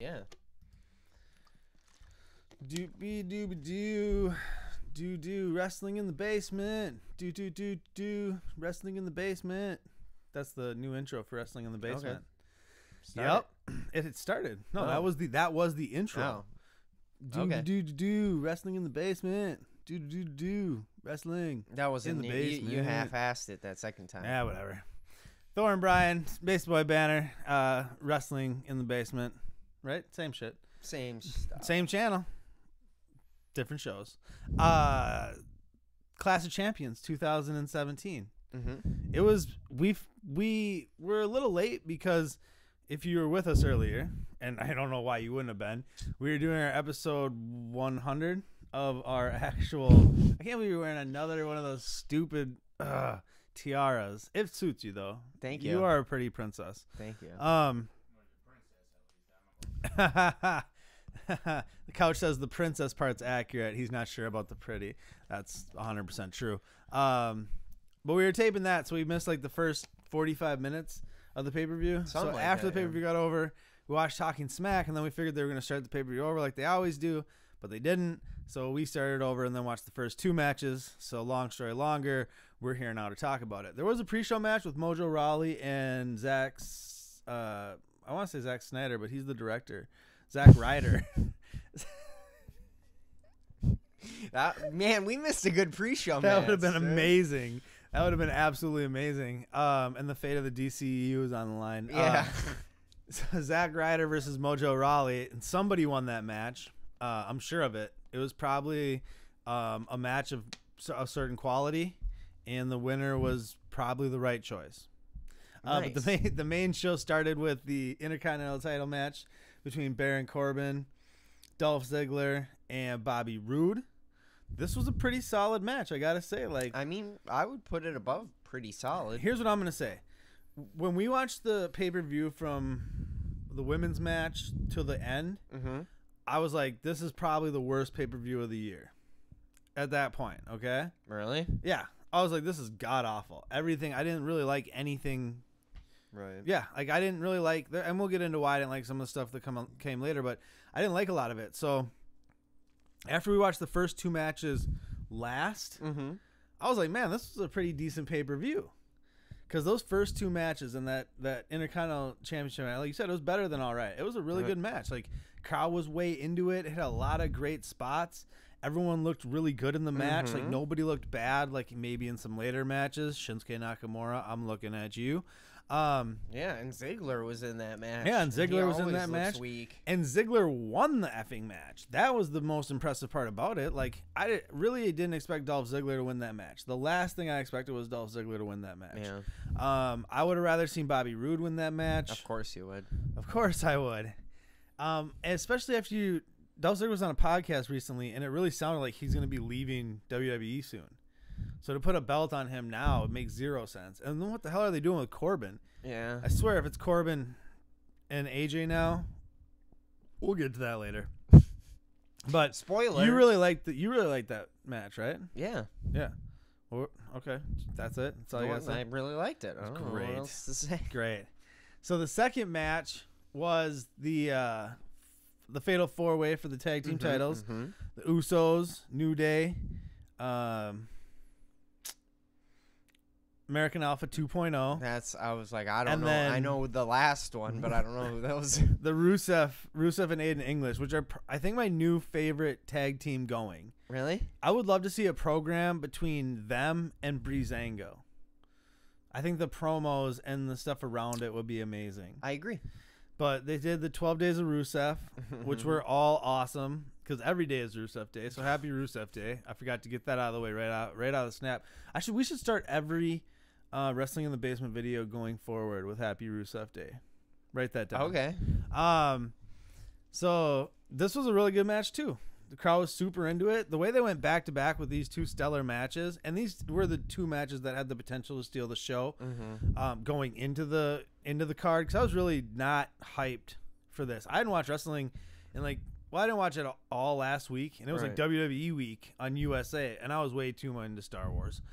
Yeah. Doobie doobie doo. Do wrestling in the basement. Do wrestling in the basement. That's the new intro for wrestling in the basement. Okay. Yep. It started. No, that was the intro. Do wrestling in the basement. Do wrestling. That was in the basement. You half-assed it that second time. Yeah, whatever. Thor and Brian, Space Boy Banner, wrestling in the basement. Right? Same shit. Same stuff. Same channel. Different shows. Clash of Champions 2017. It was we were a little late because if you were with us earlier, and I don't know why you wouldn't have been, we were doing our episode 100 of our actual. I can't believe you're wearing another one of those stupid tiaras. It suits you though. Thank you. You are a pretty princess. Thank you. The couch says the princess part's accurate. He's not sure about the pretty. That's 100% true. But we were taping that, so we missed like the first 45 minutes of the pay-per-view. So like after that, the pay-per-view got over, we watched Talking Smack, and then we figured they were going to start the pay-per-view over like they always do, but they didn't. So we started over and then watched the first two matches. So long story longer, we're here now to talk about it. There was a pre-show match with Mojo Rawley and Zack. I want to say Zack Snyder, but he's the director. Zack Ryder. Man, we missed a good pre-show match. That would have been amazing. That would have been absolutely amazing. And the fate of the DCEU is on the line. Yeah. So Zack Ryder versus Mojo Rawley, and somebody won that match. I'm sure of it. It was probably a match of a certain quality, and the winner was probably the right choice. Nice. But the main show started with the Intercontinental title match between Baron Corbin, Dolph Ziggler, and Bobby Roode. This was a pretty solid match, I gotta say. Like, I mean, I would put it above pretty solid. Here's what I'm gonna say: when we watched the pay-per-view from the women's match to the end, I was like, "This is probably the worst pay-per-view of the year." At that point, okay? Really? Yeah, I was like, "This is god awful." Everything. I didn't really like anything. Right. Yeah, like I didn't really like, and we'll get into why I didn't like some of the stuff that came later, but I didn't like a lot of it. So after we watched the first two matches last, I was like, man, this was a pretty decent pay-per-view. Because those first two matches and that Intercontinental Championship, like you said, it was better than all right. It was a really good match. Like, crowd was way into it. It had a lot of great spots. Everyone looked really good in the match. Like, nobody looked bad, like maybe in some later matches. Shinsuke Nakamura, I'm looking at you. Yeah, and Ziggler was in that match. Yeah, and Ziggler was in that match. Weak. And Ziggler won the effing match. That was the most impressive part about it. Like, I really didn't expect Dolph Ziggler to win that match. The last thing I expected was Dolph Ziggler to win that match. Yeah. I would have rather seen Bobby Roode win that match. Of course you would. Of course I would. And especially after Dolph Ziggler was on a podcast recently, and it really sounded like he's going to be leaving WWE soon. So to put a belt on him now, it makes zero sense. And then what the hell are they doing with Corbin? Yeah. I swear, if it's Corbin and AJ now, we'll get to that later. But spoiler, you really liked that match, right? Yeah. Yeah. Well, okay, that's it. That's all you gotta say. I really liked it. I don't know what else to say. Great. So the second match was the Fatal 4-Way for the tag team titles. The Usos, New Day, American Alpha 2.0. I was like, I don't know. I know the last one, but I don't know who those. The Rusev and Aiden English, which are, I think, my new favorite tag team going. Really? I would love to see a program between them and Breezango. I think the promos and the stuff around it would be amazing. I agree. But they did the 12 Days of Rusev, which were all awesome, because every day is Rusev Day. So happy Rusev Day. I forgot to get that out of the way right out of the snap. Actually, we should start every Wrestling in the Basement video going forward with Happy Rusev Day. Write that down. Okay. So this was a really good match too. The crowd was super into it. The way they went back to back with these two stellar matches, and these were the two matches that had the potential to steal the show, going into the card. Because I was really not hyped for this. I hadn't watched wrestling in I didn't watch it all last week, and it was like WWE week on USA, and I was way too much into Star Wars.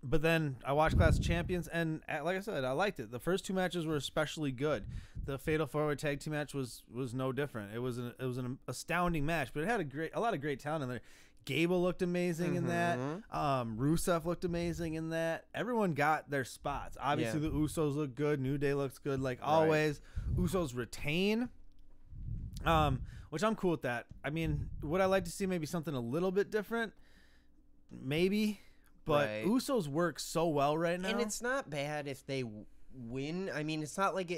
But then I watched Clash of Champions, and like I said, I liked it. The first two matches were especially good. the Fatal 4-Way Tag Team match was no different. It was an astounding match, but it had a lot of great talent in there. Gable looked amazing in that. Rusev looked amazing in that. Everyone got their spots. Obviously, the Usos look good. New Day looks good, like always. Usos retain, which I'm cool with that. I mean, would I like to see maybe something a little bit different? Maybe, but Usos work so well right now. And it's not bad if they win. I mean, it's not like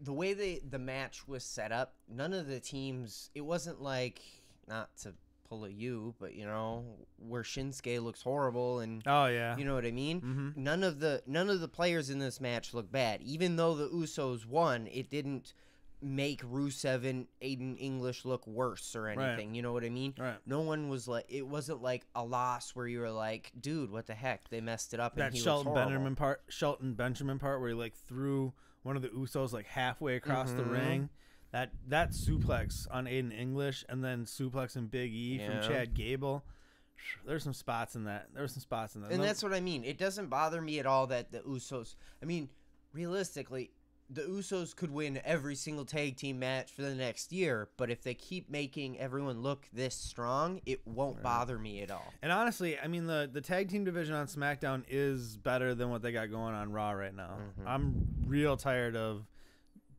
the way the match was set up, none of the teams, it wasn't like, not to pull a U, but you know, where Shinsuke looks horrible and you know what I mean? None of the players in this match look bad. Even though the Usos won, it didn't make Rusev and Aiden English look worse or anything. You know what I mean? No one was like, it wasn't like a loss where you were like, dude, what the heck? They messed it up. That and he Shelton looks horrible. Shelton Benjamin part where he like threw one of the Usos like halfway across the ring. That suplex on Aiden English and then suplexing Big E from Chad Gable. There's some spots in that. And that's what I mean. It doesn't bother me at all that the Usos, I mean, realistically, the Usos could win every single tag team match for the next year, but if they keep making everyone look this strong, it won't bother me at all. And honestly, I mean, the tag team division on SmackDown is better than what they got going on Raw right now. I'm real tired of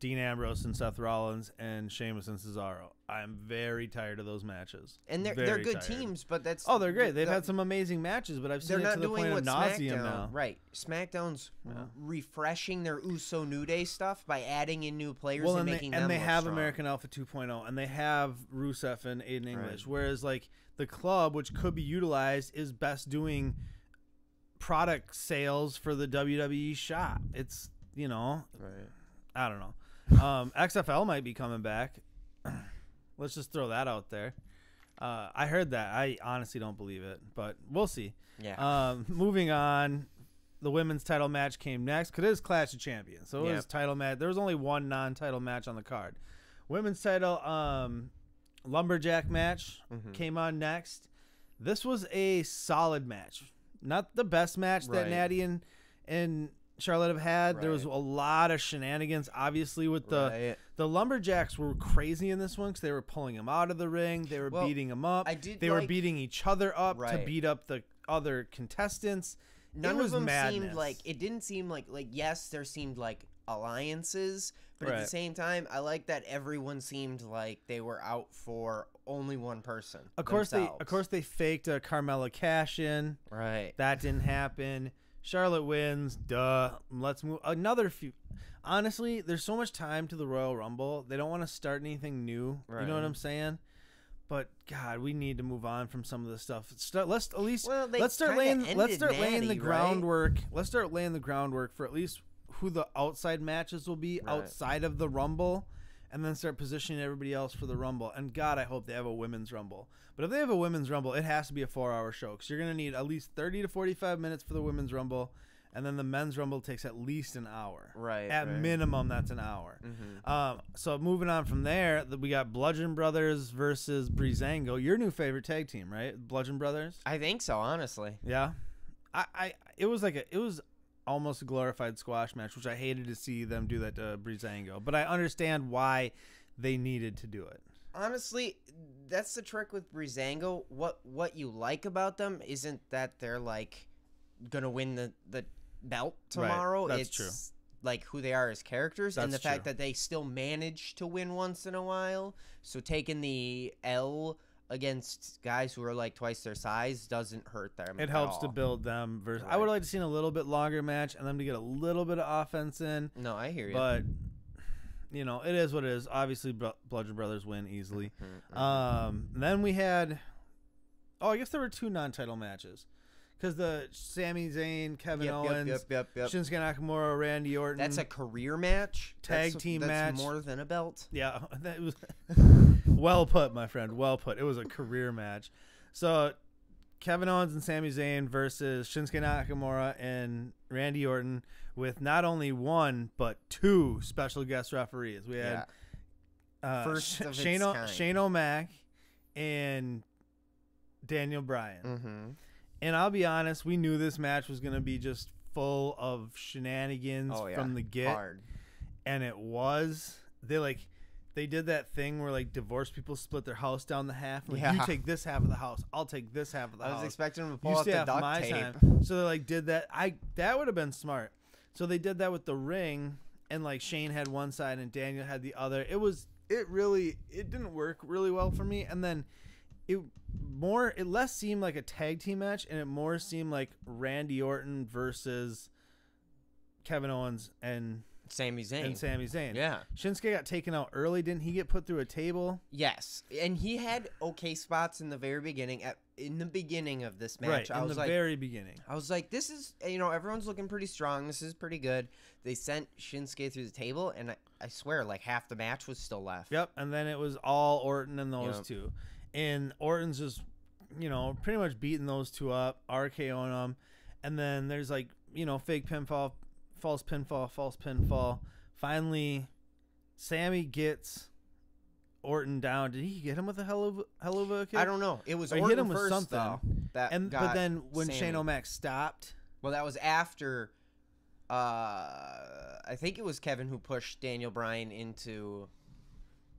Dean Ambrose and Seth Rollins and Sheamus and Cesaro. I'm very tired of those matches. And they're good teams, but that's... Oh, they're great. They've had some amazing matches, but I've seen it to the point of nauseam now. Right. SmackDown's refreshing their Uso New Day stuff by adding in new players and making them And they have strong. American Alpha 2.0, and they have Rusev and Aiden English, whereas like the club, which could be utilized, is best doing product sales for the WWE shop. It's, you know... I don't know. XFL might be coming back. Let's just throw that out there. I heard that. I honestly don't believe it, but we'll see. Moving on, the women's title match came next because it is Clash of Champions. So it was title match. There was only one non-title match on the card. Women's title lumberjack match came on next. This was a solid match. Not the best match that Natty and Charlotte have had. There was a lot of shenanigans, obviously, with the Lumberjacks were crazy in this one because they were pulling him out of the ring. They were beating him up. They were beating each other up to beat up the other contestants. None of them seemed like, it didn't seem like yes, there seemed like alliances, but at the same time, I like that everyone seemed like they were out for only one person. Of course they faked a Carmella cash in. That didn't happen. Charlotte wins. Duh. Let's move. Another few. Honestly, there's so much time to the Royal Rumble. They don't want to start anything new. You know what I'm saying? But God, we need to move on from some of this stuff. Let's start laying the groundwork. Let's start laying the groundwork for at least who the outside matches will be outside of the Rumble, and then start positioning everybody else for the Rumble. And God, I hope they have a women's Rumble. But if they have a women's Rumble, it has to be a 4-hour show because you're going to need at least 30 to 45 minutes for the women's Rumble, and then the men's Rumble takes at least an hour. At minimum, that's an hour. So moving on from there, we got Bludgeon Brothers versus Breezango. Your new favorite tag team, right? Bludgeon Brothers? I think so, honestly. Yeah. It was almost a glorified squash match, which I hated to see them do that to Breezango. But I understand why they needed to do it. Honestly, that's the trick with Breezango. What you like about them isn't that they're like gonna win the belt tomorrow. That's true. Like who they are as characters, and the fact that they still manage to win once in a while. So taking the L against guys who are like twice their size doesn't hurt them. It helps to build them. I would have liked to seen a little bit longer match and them to get a little bit of offense in. No, I hear you. But you know, it is what it is. Obviously, Bludgeon Brothers win easily. Then we had, I guess there were two non-title matches. Because the Sami Zayn, Kevin Owens, Shinsuke Nakamura, Randy Orton. That's a career match? Tag team match. That's more than a belt? Yeah. That was well put, my friend. Well put. It was a career match. So, Kevin Owens and Sami Zayn versus Shinsuke Nakamura and Randy Orton with not only one, but two special guest referees. We had Shane O'Mac and Daniel Bryan. And I'll be honest, we knew this match was going to be just full of shenanigans from the get. and they did that thing where like divorced people split their house down the half. Like, you take this half of the house, I'll take this half of the house. I was expecting them to pull out the duct tape. So they like did that. That would have been smart. So they did that with the ring, and like Shane had one side and Daniel had the other. It didn't work really well for me. And then it less seemed like a tag team match, and it more seemed like Randy Orton versus Kevin Owens and Sami Zayn. Yeah. Shinsuke got taken out early. Didn't he get put through a table? Yes. And he had okay spots in the very beginning. In the beginning of this match. Right, very beginning. I was like, this is, everyone's looking pretty strong. This is pretty good. They sent Shinsuke through the table, and I swear, like, half the match was still left. Yep. And then it was all Orton and those two. And Orton's just, pretty much beating those two up, RKOing them. And then there's like, fake pinfall, false pinfall. Finally, Sammy gets Orton down. Did he get him with a hell of a kick? I don't know. It was Orton hit him first, with something. Though, but then when Sammy. Shane O'Mac stopped. Well, that was after. I think it was Kevin who pushed Daniel Bryan into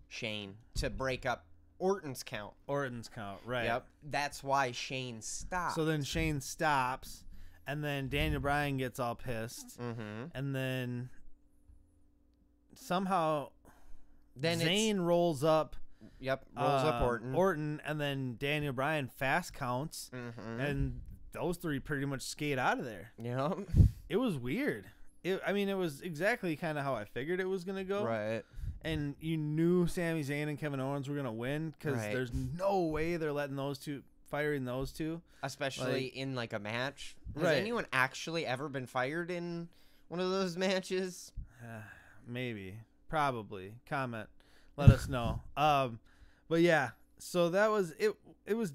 Shane to break up Orton's count, right. Yep. That's why Shane stopped. So then Shane stops, and then Daniel Bryan gets all pissed. Mm-hmm. And then somehow then Zayn rolls up. Yep, rolls up Orton, and then Daniel Bryan fast counts, and those three pretty much skate out of there. Yep. It was weird. It was exactly kind of how I figured it was going to go. Right. And you knew Sami Zayn and Kevin Owens were going to win because there's no way they're letting firing those two. Especially in like a match. Has anyone actually ever been fired in one of those matches? Maybe. Probably. Comment. Let us know. But yeah, so that was it. It was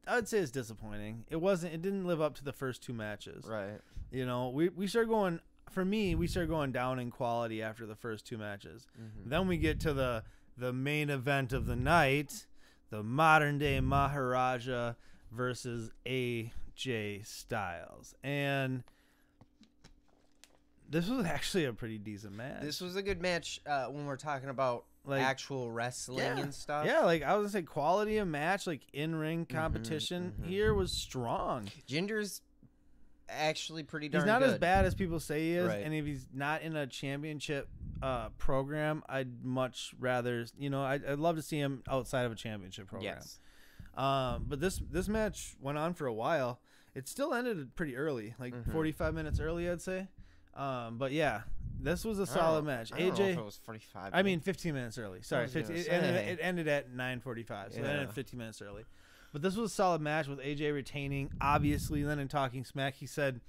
I'd say it's disappointing. It didn't live up to the first two matches. Right. We started going. For me, we started going down in quality after the first two matches. Mm-hmm. Then we get to the main event of the night, the modern day Maharaja versus AJ Styles. And this was actually a pretty decent match. This was a good match when we're talking about like actual wrestling and stuff. Yeah, like I was gonna say quality of match, like in-ring competition here was strong. Jinder's actually pretty darn good. He's not as bad as people say he is, right. And if he's not in a championship program, I'd much rather, I'd love to see him outside of a championship program. Yes. But this match went on for a while. It still ended pretty early, like 45 minutes early, I'd say. But yeah, this was a solid match. I don't know if it was 45. I mean, 15 minutes early. Sorry, 15. It ended at 9:45, so it ended 15 minutes early. But this was a solid match with AJ retaining. Obviously, then in Talking Smack, he said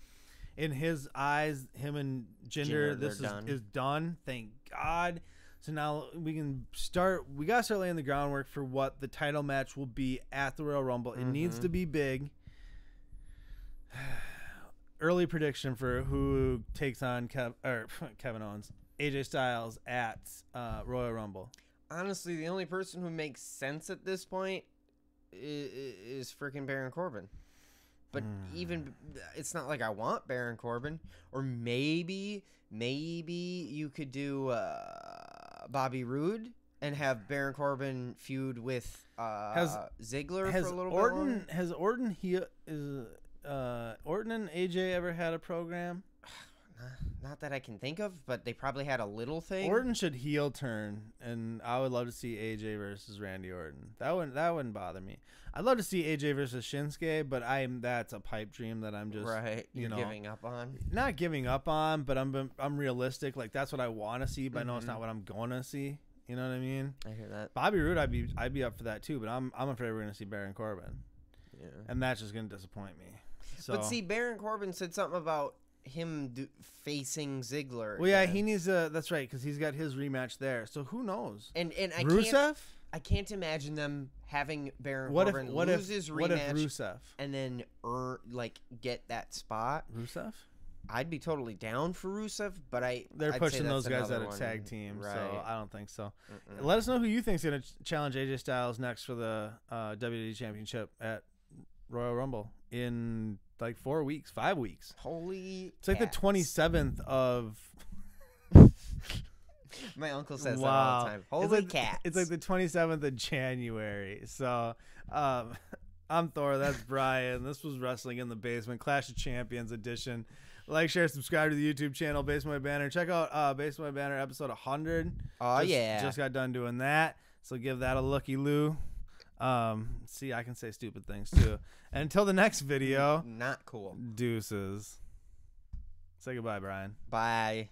in his eyes, him and Jinder, this is done. Thank God. So now we got to start laying the groundwork for what the title match will be at the Royal Rumble. It needs to be big. Early prediction for who takes on Kevin Owens, AJ Styles at Royal Rumble. Honestly, the only person who makes sense at this point is freaking Baron Corbin. But even it's not like I want Baron Corbin. Or maybe you could do Bobby Roode and have Baron Corbin feud with Ziggler for a little bit. Has Orton Orton and AJ ever had a program? Not that I can think of, but they probably had a little thing. Orton should heel turn, and I would love to see AJ versus Randy Orton. That wouldn't bother me. I'd love to see AJ versus Shinsuke, but that's a pipe dream that I'm just giving up on. Not giving up on, but I'm realistic. Like that's what I want to see, but I know it's not what I'm gonna see. You know what I mean? I hear that. Bobby Roode, I'd be up for that too, but I'm afraid we're gonna see Baron Corbin. Yeah, and that's just gonna disappoint me. So. But see, Baron Corbin said something about him facing Ziggler. Well, yeah, he needs that's right, because he's got his rematch there. So who knows? And Rusev? I can't imagine them having Baron Corbin lose his rematch. What if Rusev? And then get that spot? Rusev? I'd be totally down for Rusev, but they're pushing those guys out of tag team, right. So I don't think so. Let us know who you think's going to challenge AJ Styles next for the WWE Championship at Royal Rumble in like 4 weeks, 5 weeks. Holy It's like cats. the 27th of My uncle says that all the time. Holy cats. It's like the 27th of January. So, I'm Thor. That's Brian. This was Wrestling in the Basement, Clash of Champions edition. Like, share, subscribe to the YouTube channel, Based on My Banner. Check out Based on My Banner episode 100. Oh, yeah. Just got done doing that. So give that a looky-loo. See, I can say stupid things, too. And until the next video. Not cool. Deuces. Say goodbye, Brian. Bye.